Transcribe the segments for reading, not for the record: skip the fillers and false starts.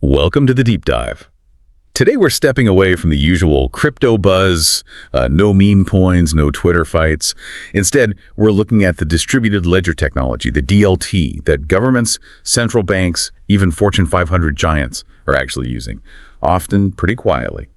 Welcome to the Deep Dive. Today we're stepping away from the usual crypto buzz, no meme coins, no Twitter fights. Instead, we're looking at the distributed ledger technology, the DLT, that governments, central banks, even Fortune 500 giants are actually using, often pretty quietly.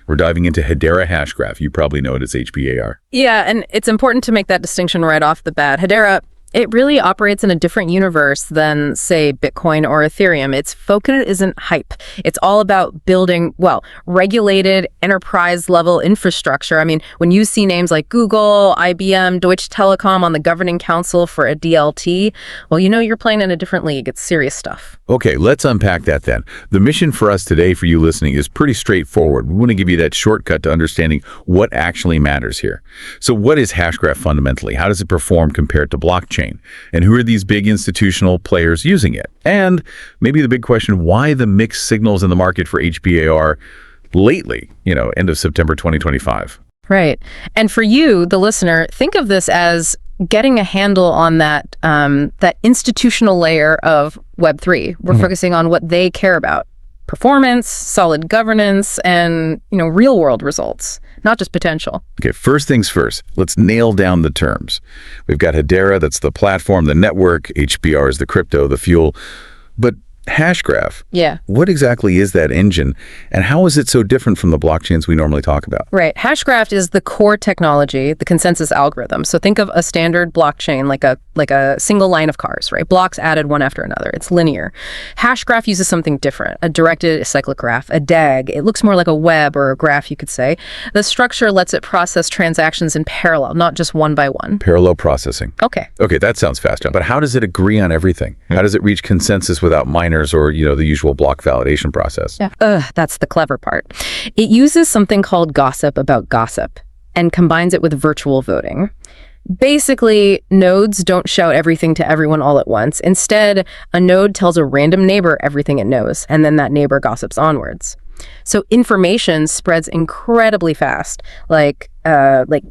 We're diving into Hedera Hashgraph. You probably know it as HBAR. Yeah, and it's important to make that distinction right off the bat. Hedera, it really operates in a different universe than, say, Bitcoin or Ethereum. Its focus isn't hype. It's all about building, regulated enterprise-level infrastructure. I mean, when you see names like Google, IBM, Deutsche Telekom on the governing council for a DLT, well, you know you're playing in a different league. It's serious stuff. Okay, let's unpack that then. The mission for us today, for you listening, is pretty straightforward. We want to give you that shortcut to understanding what actually matters here. So what is Hashgraph fundamentally? How does it perform compared to blockchain? And who are these big institutional players using it? And maybe the big question, why the mixed signals in the market for HBAR lately, end of September 2025? Right. And for you, the listener, think of this as getting a handle on that institutional layer of Web3. We're focusing on what they care about. Performance, solid governance, and, real world results, not just potential. Okay, first things first, let's nail down the terms. We've got Hedera, that's the platform, the network. HBR is the crypto, the fuel. But Hashgraph, what exactly is that engine, and how is it so different from the blockchains we normally talk about? Right. Hashgraph is the core technology, the consensus algorithm. So think of a standard blockchain like a single line of cars, right? Blocks added one after another. It's linear. Hashgraph uses something different, a directed cyclic graph, a DAG. It looks more like a web or a graph, you could say. The structure lets it process transactions in parallel, not just one by one. Parallel processing. Okay, that sounds fast. But how does it agree on everything? How does it reach consensus without minors or, the usual block validation process? That's the clever part. It uses something called gossip about gossip and combines it with virtual voting. Basically, nodes don't shout everything to everyone all at once. Instead, a node tells a random neighbor everything it knows, and then that neighbor gossips onwards. So information spreads incredibly fast, like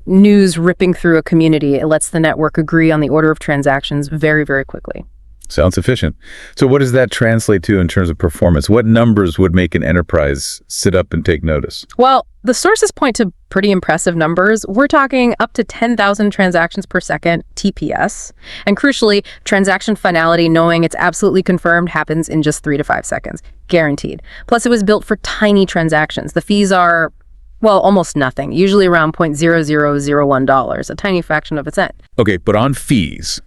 news ripping through a community. It lets the network agree on the order of transactions very, very quickly. Sounds efficient. So what does that translate to in terms of performance? What numbers would make an enterprise sit up and take notice? Well, the sources point to pretty impressive numbers. We're talking up to 10,000 transactions per second, TPS. And crucially, transaction finality, knowing it's absolutely confirmed, happens in just 3 to 5 seconds. Guaranteed. Plus, it was built for tiny transactions. The fees are, almost nothing, usually around $0.0001, a tiny fraction of a cent. Okay, but on fees,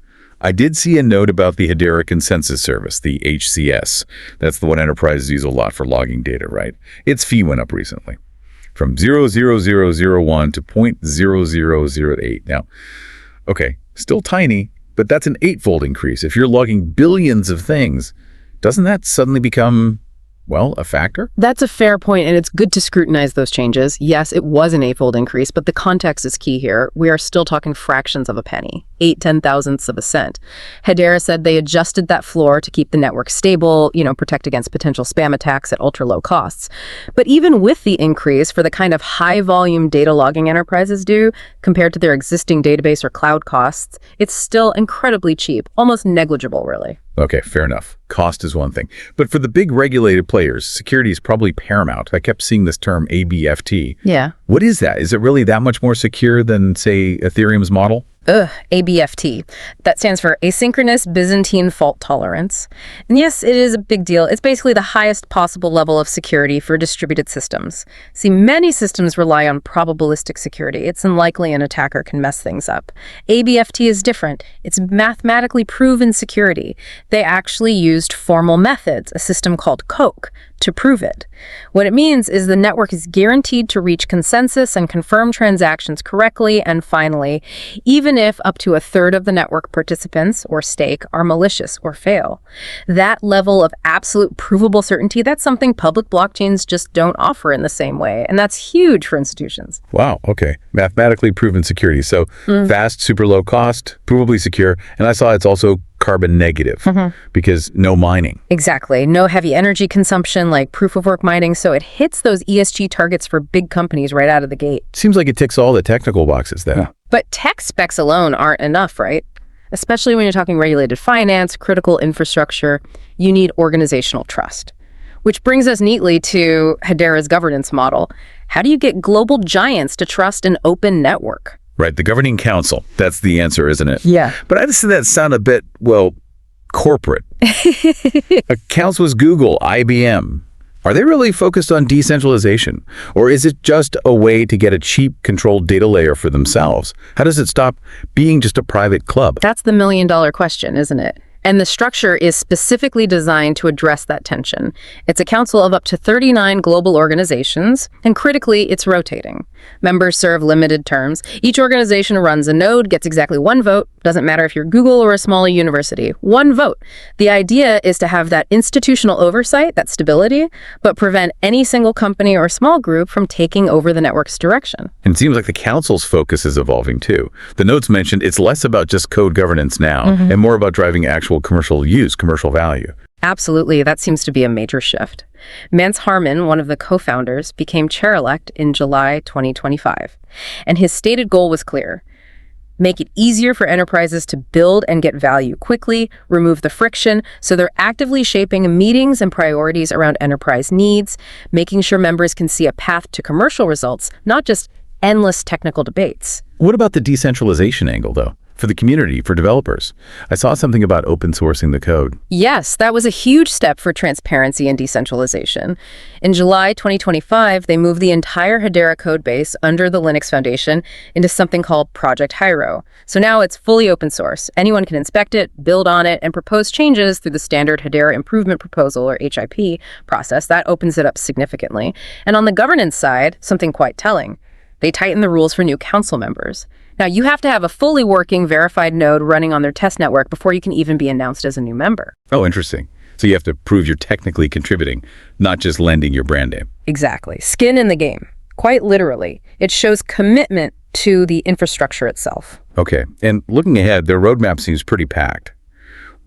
I did see a note about the Hedera Consensus Service, the HCS. That's the one enterprises use a lot for logging data, right? Its fee went up recently from 0.0001 to 0.0008. Now, still tiny, but that's an 8-fold increase. If you're logging billions of things, doesn't that suddenly become a factor? That's a fair point, and it's good to scrutinize those changes. Yes, it was an 8-fold increase, but the context is key here. We are still talking fractions of a penny, 8/10,000ths of a cent. Hedera said they adjusted that floor to keep the network stable, protect against potential spam attacks at ultra-low costs. But even with the increase for the kind of high-volume data logging enterprises do, compared to their existing database or cloud costs, it's still incredibly cheap, almost negligible, really. Okay, fair enough. Cost is one thing. But for the big regulated players, security is probably paramount. I kept seeing this term ABFT. Yeah. What is that? Is it really that much more secure than, say, Ethereum's model? ABFT. That stands for Asynchronous Byzantine Fault Tolerance. And yes, it is a big deal. It's basically the highest possible level of security for distributed systems. See, many systems rely on probabilistic security. It's unlikely an attacker can mess things up. ABFT is different. It's mathematically proven security. They actually used formal methods, a system called COKE, to prove it. What it means is the network is guaranteed to reach consensus and confirm transactions correctly and finally, even if up to a third of the network participants or stake are malicious or fail. That level of absolute provable certainty, that's something public blockchains just don't offer in the same way, and that's huge for institutions. Wow, okay. Mathematically proven security. So fast, super low cost, provably secure, and I saw it's also carbon negative because no mining. Exactly. No heavy energy consumption like proof of work mining. So it hits those ESG targets for big companies right out of the gate. Seems like it ticks all the technical boxes then. But tech specs alone aren't enough, right? Especially when you're talking regulated finance, critical infrastructure, you need organizational trust. Which brings us neatly to Hedera's governance model. How do you get global giants to trust an open network? Right, the governing council. That's the answer, isn't it? Yeah. But I just see that sound a bit, well, corporate. Accounts was Google, IBM. Are they really focused on decentralization? Or is it just a way to get a cheap, controlled data layer for themselves? How does it stop being just a private club? That's the million-dollar question, isn't it? And the structure is specifically designed to address that tension. It's a council of up to 39 global organizations, and critically, it's rotating. Members serve limited terms. Each organization runs a node, gets exactly one vote. Doesn't matter if you're Google or a smaller university. One vote. The idea is to have that institutional oversight, that stability, but prevent any single company or small group from taking over the network's direction. And it seems like the council's focus is evolving too. The notes mentioned it's less about just code governance now and more about driving actual commercial use, commercial value. Absolutely, that seems to be a major shift. Mance Harmon, one of the co-founders, became chair-elect in July 2025. And his stated goal was clear. Make it easier for enterprises to build and get value quickly, remove the friction, so they're actively shaping meetings and priorities around enterprise needs, making sure members can see a path to commercial results, not just endless technical debates. What about the decentralization angle, though? For the community, for developers? I saw something about open sourcing the code. Yes, that was a huge step for transparency and decentralization. In July 2025, they moved the entire Hedera codebase under the Linux Foundation into something called Project Hyro. So now it's fully open source. Anyone can inspect it, build on it, and propose changes through the standard Hedera Improvement Proposal, or HIP, process. That opens it up significantly. And on the governance side, something quite telling. They tightened the rules for new council members. Now, you have to have a fully working, verified node running on their test network before you can even be announced as a new member. Oh, interesting. So you have to prove you're technically contributing, not just lending your brand name. Exactly. Skin in the game. Quite literally. It shows commitment to the infrastructure itself. Okay. And looking ahead, their roadmap seems pretty packed.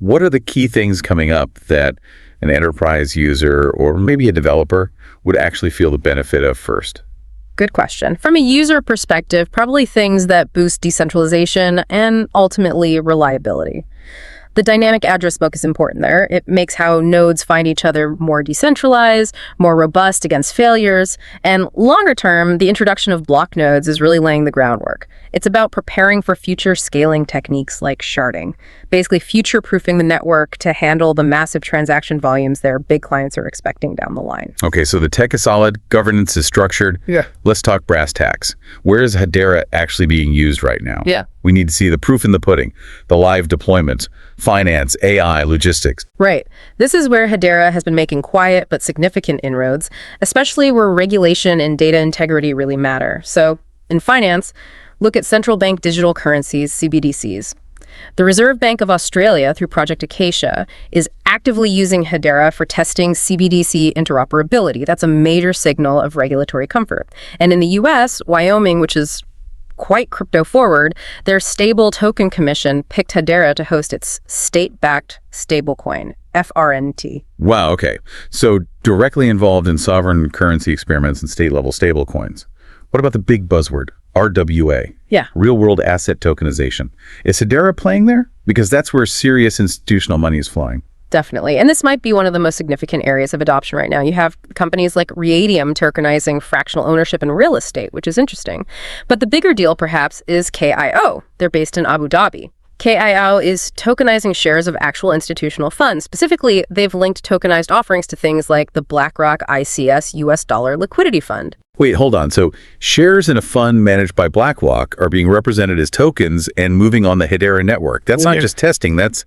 What are the key things coming up that an enterprise user or maybe a developer would actually feel the benefit of first? Good question. From a user perspective, probably things that boost decentralization and ultimately reliability. The dynamic address book is important there. It makes how nodes find each other more decentralized, more robust against failures, and longer term, the introduction of block nodes is really laying the groundwork. It's about preparing for future scaling techniques like sharding, basically future-proofing the network to handle the massive transaction volumes their big clients are expecting down the line. Okay, so the tech is solid, governance is structured. Yeah. Let's talk brass tacks. Where is Hedera actually being used right now? Yeah. We need to see the proof in the pudding, the live deployments, finance, AI, logistics. Right. This is where Hedera has been making quiet but significant inroads, especially where regulation and data integrity really matter. So, in finance, look at central bank digital currencies, CBDCs. The Reserve Bank of Australia, through Project Acacia, is actively using Hedera for testing CBDC interoperability. That's a major signal of regulatory comfort. And in the US, Wyoming, which is quite crypto-forward, their Stable Token Commission picked Hedera to host its state-backed stablecoin, FRNT. Wow, okay. So directly involved in sovereign currency experiments and state-level stablecoins. What about the big buzzword, RWA? Yeah. Real-world asset tokenization. Is Hedera playing there? Because that's where serious institutional money is flowing. Definitely. And this might be one of the most significant areas of adoption right now. You have companies like Radium tokenizing fractional ownership in real estate, which is interesting. But the bigger deal, perhaps, is KIO. They're based in Abu Dhabi. KIO is tokenizing shares of actual institutional funds. Specifically, they've linked tokenized offerings to things like the BlackRock ICS US dollar liquidity fund. Wait, hold on. So shares in a fund managed by BlackRock are being represented as tokens and moving on the Hedera network. That's not just testing. That's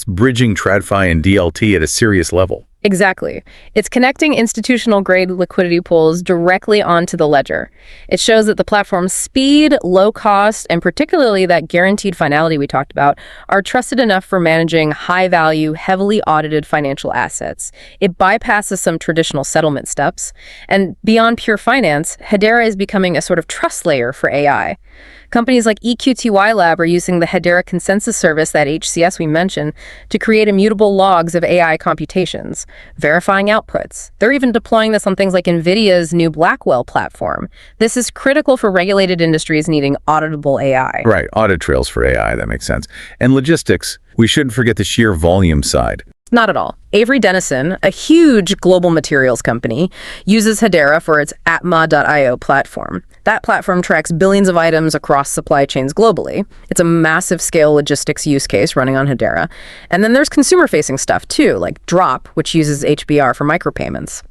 bridging TradFi and DLT at a serious level. Exactly. It's connecting institutional-grade liquidity pools directly onto the ledger. It shows that the platform's speed, low cost, and particularly that guaranteed finality we talked about are trusted enough for managing high-value, heavily audited financial assets. It bypasses some traditional settlement steps. And beyond pure finance, Hedera is becoming a sort of trust layer for AI. Companies like EQTY Lab are using the Hedera Consensus Service, that HCS we mentioned, to create immutable logs of AI computations, verifying outputs. They're even deploying this on things like NVIDIA's new Blackwell platform. This is critical for regulated industries needing auditable AI. Right, audit trails for AI, that makes sense. And logistics, we shouldn't forget the sheer volume side. Not at all. Avery Dennison, a huge global materials company, uses Hedera for its atma.io platform. That platform tracks billions of items across supply chains globally. It's a massive scale logistics use case running on Hedera. And then there's consumer-facing stuff too, like Drop, which uses HBR for micropayments.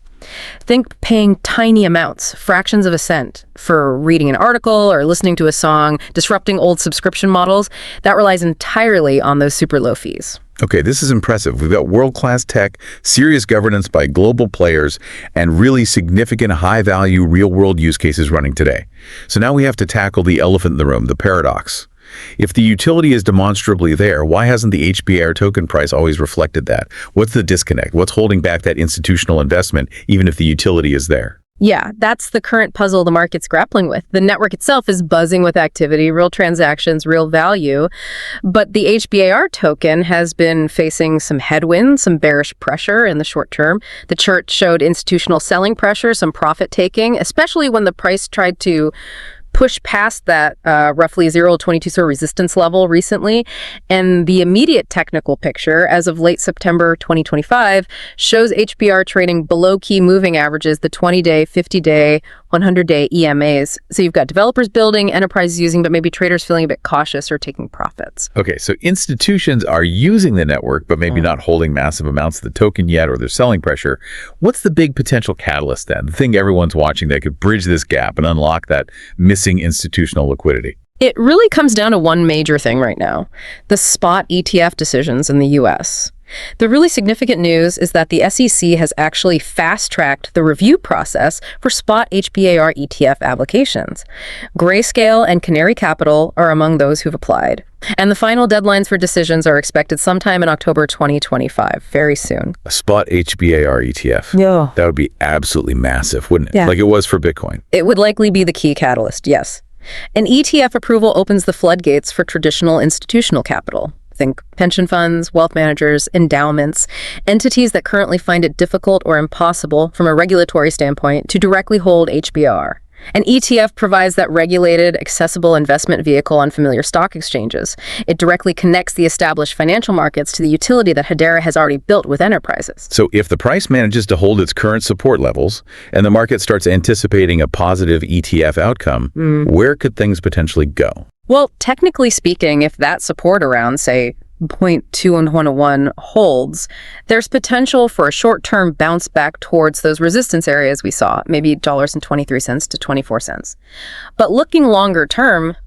Think paying tiny amounts, fractions of a cent, for reading an article or listening to a song, disrupting old subscription models. That relies entirely on those super low fees. Okay, this is impressive. We've got world-class tech, serious governance by global players, and really significant high-value real-world use cases running today. So now we have to tackle the elephant in the room, the paradox. If the utility is demonstrably there, why hasn't the HBAR token price always reflected that? What's the disconnect? What's holding back that institutional investment, even if the utility is there? Yeah, that's the current puzzle the market's grappling with. The network itself is buzzing with activity, real transactions, real value. But the HBAR token has been facing some headwinds, some bearish pressure in the short term. The chart showed institutional selling pressure, some profit taking, especially when the price tried to push past that roughly 0.22 sort of resistance level recently. And the immediate technical picture, as of late September 2025, shows HBR trading below key moving averages, the 20-day, 50-day, 100-day EMAs. So you've got developers building, enterprises using, but maybe traders feeling a bit cautious or taking profits. Okay, so institutions are using the network, but maybe not holding massive amounts of the token yet, or they're selling pressure. What's the big potential catalyst then? The thing everyone's watching that could bridge this gap and unlock that missing institutional liquidity? It really comes down to one major thing right now: the spot ETF decisions in the US. The really significant news is that the SEC has actually fast-tracked the review process for spot HBAR ETF applications. Grayscale and Canary Capital are among those who've applied. And the final deadlines for decisions are expected sometime in October 2025, very soon. A spot HBAR ETF. Yeah. That would be absolutely massive, wouldn't it? Yeah. Like it was for Bitcoin. It would likely be the key catalyst, yes. An ETF approval opens the floodgates for traditional institutional capital. Think pension funds, wealth managers, endowments, entities that currently find it difficult or impossible from a regulatory standpoint to directly hold HBR. An ETF provides that regulated, accessible investment vehicle on familiar stock exchanges. It directly connects the established financial markets to the utility that Hedera has already built with enterprises. So if the price manages to hold its current support levels and the market starts anticipating a positive ETF outcome, where could things potentially go? Well, technically speaking, if that support around, say, 0.2101 holds, there's potential for a short-term bounce back towards those resistance areas we saw, maybe $0.23 to 24 cents. But looking longer term,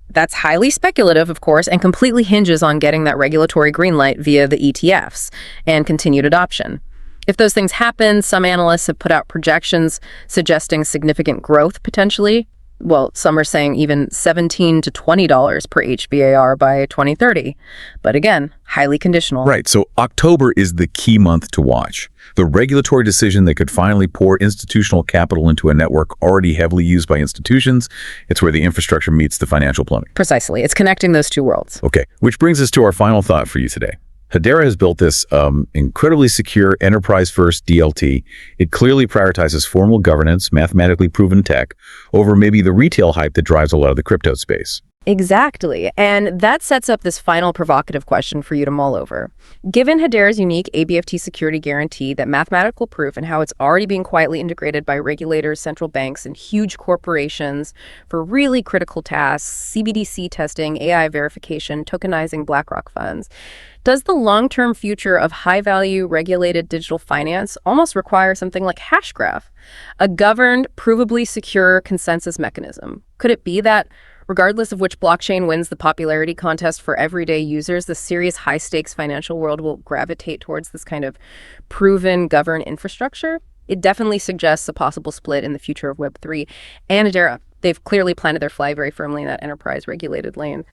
that's highly speculative, of course, and completely hinges on getting that regulatory green light via the ETFs and continued adoption. If those things happen, some analysts have put out projections suggesting significant growth potentially. Well, some are saying even $17 to $20 per HBAR by 2030. But again, highly conditional. Right, so October is the key month to watch. The regulatory decision that could finally pour institutional capital into a network already heavily used by institutions. It's where the infrastructure meets the financial plumbing. Precisely. It's connecting those two worlds. Okay, which brings us to our final thought for you today. Hedera has built this incredibly secure enterprise-first DLT. It clearly prioritizes formal governance, mathematically proven tech, over maybe the retail hype that drives a lot of the crypto space. Exactly. And that sets up this final provocative question for you to mull over. Given Hedera's unique ABFT security guarantee, that mathematical proof, and how it's already being quietly integrated by regulators, central banks, and huge corporations for really critical tasks, CBDC testing, AI verification, tokenizing BlackRock funds, does the long-term future of high-value regulated digital finance almost require something like Hashgraph, a governed, provably secure consensus mechanism? Could it be that regardless of which blockchain wins the popularity contest for everyday users, the serious high-stakes financial world will gravitate towards this kind of proven, governed infrastructure? It definitely suggests a possible split in the future of Web3 and Hedera. They've clearly planted their flag very firmly in that enterprise-regulated lane.